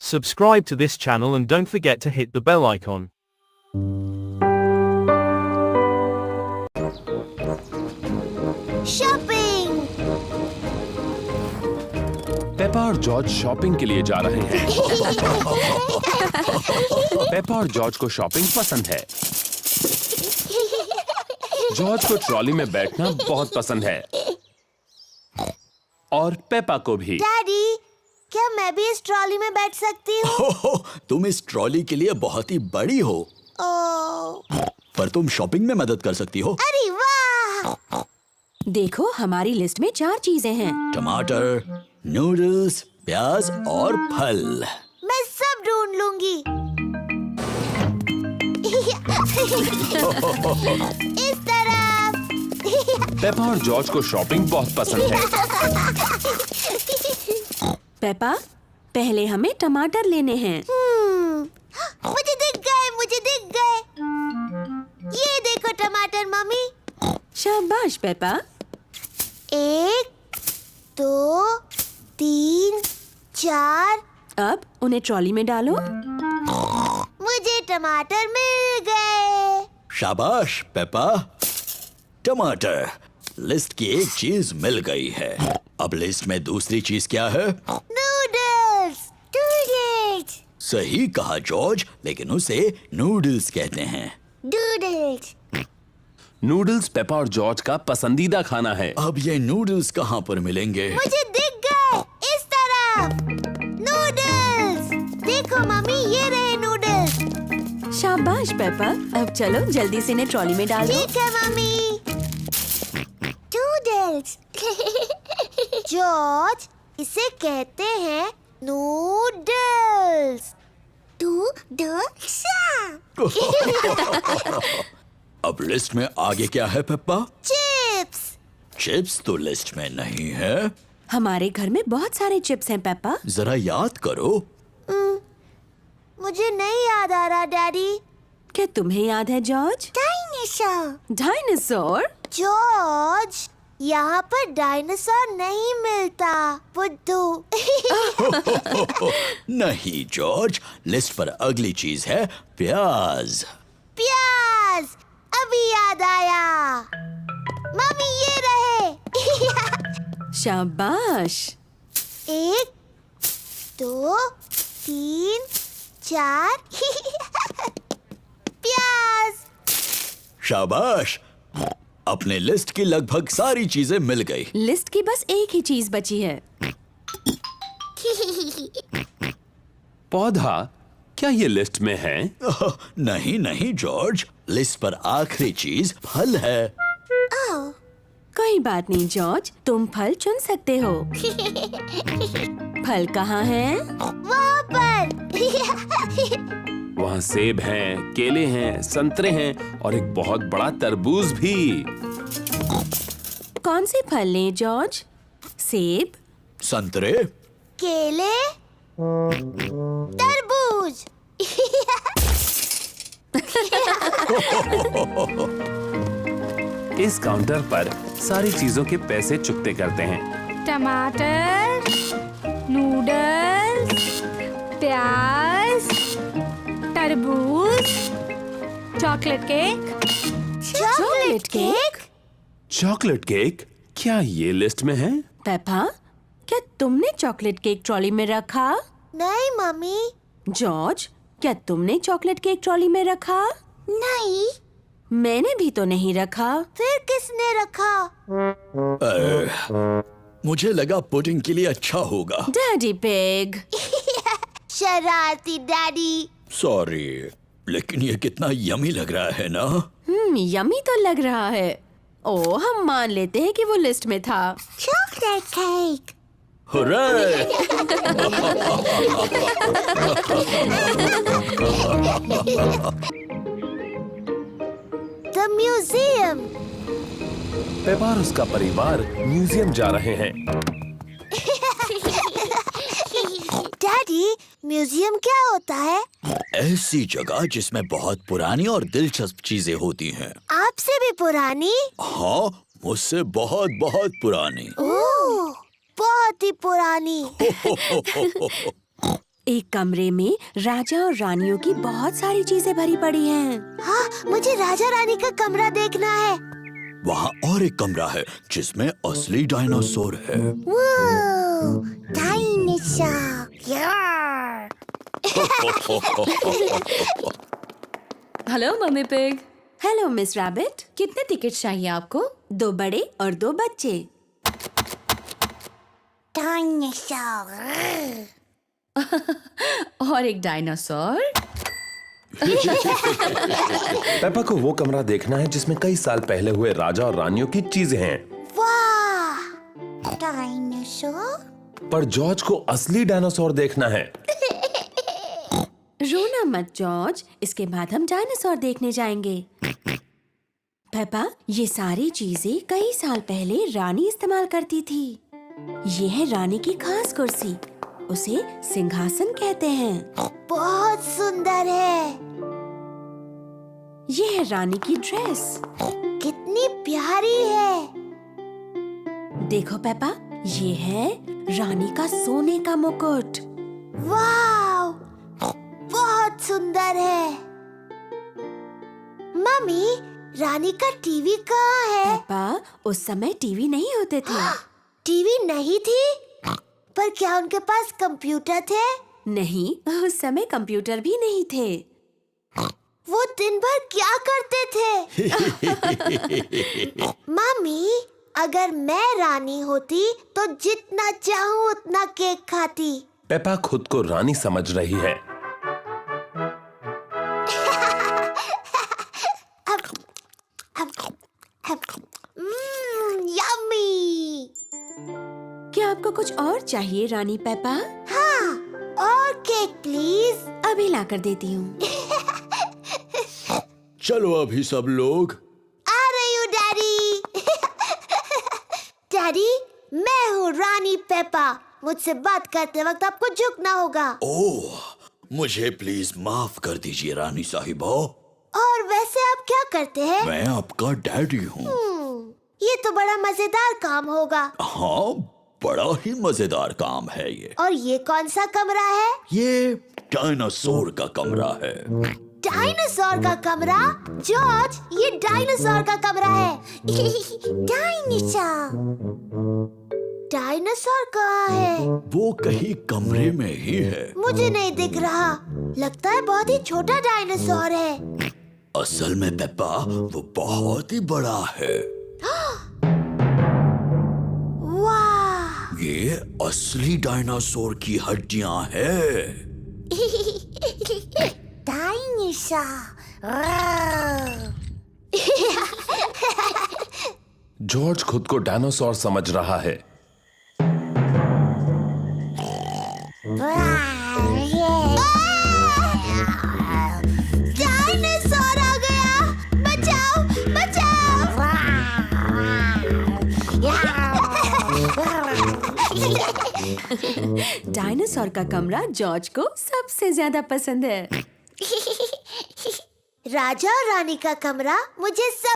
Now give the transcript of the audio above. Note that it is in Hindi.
Subscribe to this channel and don't forget to hit the bell icon. Shopping. Peppa और जॉर्ज शॉपिंग के लिए जा रहे हैं। पेपा और जॉर्ज को शॉपिंग पसंद है। जॉर्ज को ट्रॉली में बैठना बहुत पसंद है और पेपा को भी। डैडी, क्या मैं भी इस ट्रॉली में बैठ सकती हूँ? तुम इस ट्रॉली के लिए बहुत ही बड़ी हो, पर तुम शॉपिंग में मदद कर सकती हो। अरे वाह! देखो, हमारी लिस्ट में 4 चीजें हैं। टमाटर, नूडल्स, प्याज और फल। मैं सब ढूंढ लूंगी। इस तरफ। पेपा और जॉर्ज को शॉपिंग बहुत पसंद है। पेपा, पहले हमें टमाटर लेने हैं। मुझे दिख गए। ये देखो टमाटर मम्मी। शाबाश पेपा। 1, 2, 3, 4। अब उन्हें ट्रॉली में डालो। मुझे टमाटर मिल गए। शाबाश पेपा। टमाटर। लिस्ट की एक चीज मिल गई है। अब लिस्ट में दूसरी चीज क्या है? नूडल्स। सही कहा जॉर्ज, लेकिन उसे नूडल्स कहते हैं। नूडल्स। नूडल्स पेपा और जॉर्ज का पसंदीदा खाना है। अब ये नूडल्स कहाँ पर मिलेंगे? मुझे दिख गए। इस तरफ। नूडल्स। देखो मम्मी, ये रहे नूडल्स। शाबाश पेपा। अब चलो जल्दी से इन्हें ट्रॉली में डालो। ठीक है मम्मी। नूडल्स। जॉर्ज, इसे कहते हैं नूडल्स। नूडल्स। अब लिस्ट में आगे क्या है पेप्पा? चिप्स। चिप्स तो लिस्ट में नहीं है। हमारे घर में बहुत सारे चिप्स हैं पेपा। जरा याद करो। मुझे नहीं याद आ रहा डैडी। क्या तुम्हें याद है जॉर्ज? डायनासोर। डायनासोर? जॉर्ज, यहाँ पर डायनासोर नहीं मिलता। बुद्धू। नहीं जॉर्ज, लिस्ट पर अगली चीज है प्याज। प्याज। अभी याद आया। मम्मी, ये रहे। शाबाश। 1, 2, 3, 4। प्याज। शाबाश। अपने लिस्ट की लगभग सारी चीजें मिल गई। लिस्ट की बस एक ही चीज बची है। पौधा, क्या ये लिस्ट में है? नहीं जॉर्ज, लिस्ट पर आखिरी चीज फल है। कोई बात नहीं जॉर्ज, तुम फल चुन सकते हो। फल कहाँ हैं? वहाँ पर। वहाँ सेब हैं, केले हैं, संतरे हैं और एक बहुत बड़ा तरबूज भी। कौन से फल लें जॉर्ज? सेब, संतरे, केले, तरबूज। इस काउंटर पर सारी चीजों के पैसे चुकते करते हैं। टमाटर, नूडल्स, प्याज, तरबूज, chocolate cake. Chocolate cake. Chocolate cake, क्या ये लिस्ट में है? पेपा, क्या तुमने चॉकलेट केक ट्रॉली में रखा? नहीं मम्मी। जॉर्ज, क्या तुमने चॉकलेट केक ट्रॉली में रखा? नहीं। मैंने भी तो नहीं रखा। फिर किसने रखा? मुझे लगा पुडिंग के लिए अच्छा होगा। Daddy pig. शरारती डैडी। सॉरी, लेकिन ये कितना यमी लग रहा है ना? यमी तो लग रहा है। ओ, हम मान लेते हैं कि वो लिस्ट में था। Chocolate cake. Hurray! The museum. Peppa और उसका परिवार म्यूजियम जा रहे हैं। डैडी, म्यूजियम क्या होता है? ऐसी जगह जिसमें बहुत पुरानी और दिलचस्प चीजें होती हैं। आपसे भी पुरानी? हाँ, मुझसे बहुत बहुत पुरानी। ओह, बहुत ही पुरानी। एक कमरे में राजा और रानियों की बहुत सारी चीजें भरी पड़ी हैं। हाँ, मुझे राजा रानी का कमरा देखना है। वहाँ और एक कमरा है जिसमें असली डायनासोर है। डायनासोर। यार। Hello mummy pig. Hello miss rabbit, कितने टिकट चाहिए आपको? 2 बड़े और 2 बच्चे। डायनासोर। और एक डायनासोर। पेपा को वो कमरा देखना है जिसमें कई साल पहले हुए राजा और रानियों की चीजें हैं। वाह, डायनासोर। पर जॉर्ज को असली डायनासोर देखना है। रोना मत जॉर्ज, इसके बाद हम डायनासोर देखने जाएंगे। पेपा, ये सारी चीजें कई साल पहले रानी इस्तेमाल करती थी। ये है रानी की खास कुर्सी, उसे सिंहासन कहते हैं। बहुत सुंदर है। ये है रानी की ड्रेस। कितनी प्यारी है। देखो पेपा, ये है रानी का सोने का मुकुट। वाह, बहुत सुंदर है। मम्मी, रानी का टीवी कहाँ है? पेपा, उस समय टीवी नहीं होते थे। टीवी नहीं थी? पर क्या उनके पास कंप्यूटर थे? नहीं, उस समय कंप्यूटर भी नहीं थे। वो दिन भर क्या करते थे? मम्मी, अगर मैं रानी होती तो जितना चाहूँ उतना केक खाती। पेपा खुद को रानी समझ रही है। यम्मी। क्या आपको कुछ और चाहिए रानी पेपा? हाँ, और केक प्लीज। अभी लाकर देती हूँ। चलो अभी सब लोग। आ रही हूँ डैडी। डैडी, मैं हूँ रानी पेपा। मुझसे बात करते वक्त आपको झुकना होगा। ओह, मुझे प्लीज माफ कर दीजिए रानी साहिबा। और वैसे आप क्या करते हैं? मैं आपका डैडी हूँ। ये तो बड़ा मजेदार काम होगा। हाँ, बड़ा ही मजेदार काम है ये। और ये कौन सा कमरा है? ये डायनासोर का कमरा है। डायनासोर का कमरा? जॉर्ज, ये डायनासोर का कमरा है। डायनासोर। डायनासोर कहाँ है? वो कहीं कमरे में ही है। मुझे नहीं दिख रहा। लगता है बहुत ही छोटा डायनासोर है। असल में पेप्पा, वो बहुत ही बड़ा है। वाह, ये असली डायनासोर की हड्डियां हैं। जॉर्ज खुद को डायनासोर समझ रहा है। डायनासोर आ गया। बचाओ, बचाओ। डायनासोर का कमरा जॉर्ज को सबसे ज्यादा पसंद है। राजा और रानी का कमरा मुझे सब